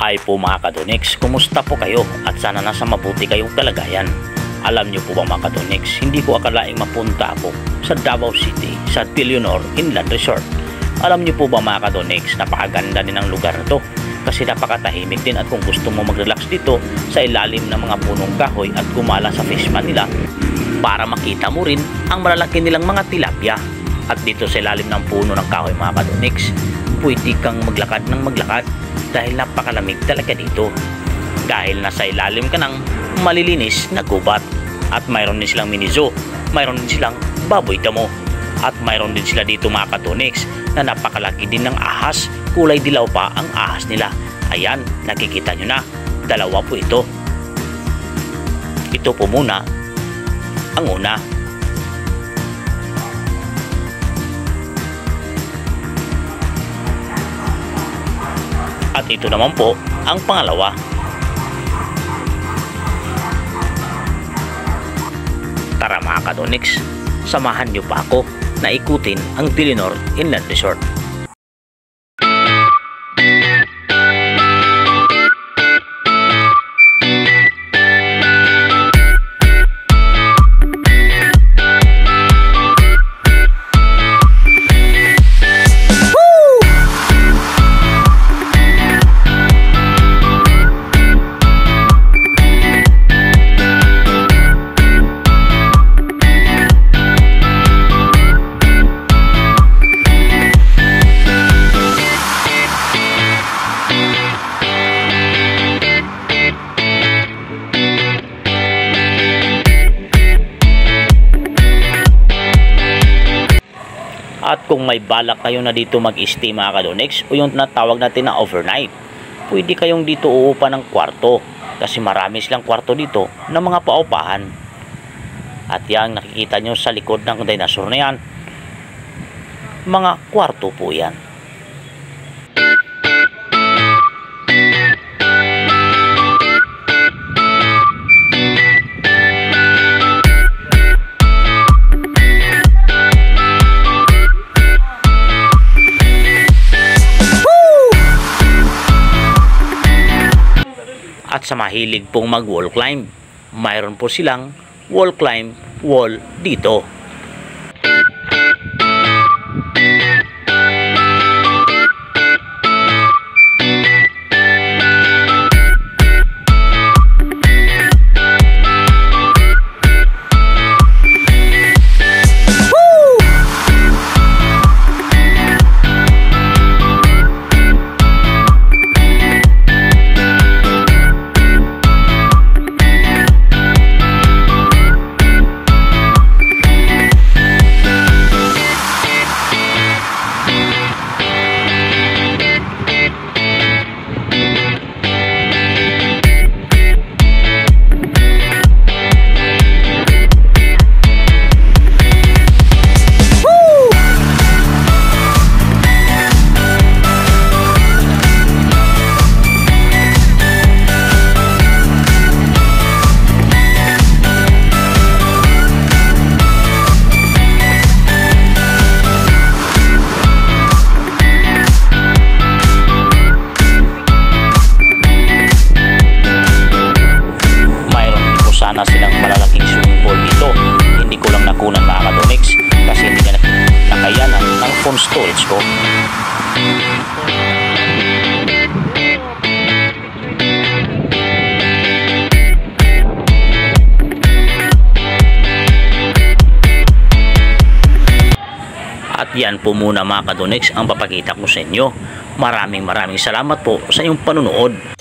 Hi po mga Kadonix, kumusta po kayo at sana nasa mabuti kayong kalagayan. Alam niyo po ba mga Kadonix, hindi ko akalaing mapunta ako sa Davao City sa Tillionor Inland Resort. Alam niyo po ba mga Kadonix, napakaganda din ang lugar na to kasi napakatahimik din at kung gusto mo mag-relax dito sa ilalim ng mga punong kahoy at gumala sa fish pan nila para makita mo rin ang malalaki nilang mga tilapia. At dito sa ilalim ng puno ng kahoy mga Kadonix, pwede kang maglakad ng maglakad dahil napakalamig talaga dito. Dahil nasa ilalim ka ng malilinis na gubat. At mayroon din silang mini zoo, mayroon din silang baboy damo. At mayroon din sila dito mga Kadonix na napakalaki din ng ahas. Kulay dilaw pa ang ahas nila. Ayan, nakikita nyo na, dalawa po ito. Ito po muna ang una. At ito naman po ang pangalawa. Tara mga Kadonix, samahan niyo pa ako na ikutin ang Tillionor Inland Resort. At kung may balak kayo na dito mag-stay mga Kadonix o yung natawag natin na overnight, pwede kayong dito uupa ng kwarto kasi marami silang kwarto dito ng mga paupahan. At yan nakikita nyo sa likod ng dinosaur na yan, mga kwarto po yan. At sa mahilig pong mag wall climb, mayroon po silang wall climb wall dito. Na silang malalaking swimming pool dito. Hindi ko lang nakunan mga Kadonix kasi hindi na nakayanan ng phone storage ko. At yan po muna mga Kadonix ang papakita ko sa inyo. Maraming salamat po sa inyong panunood.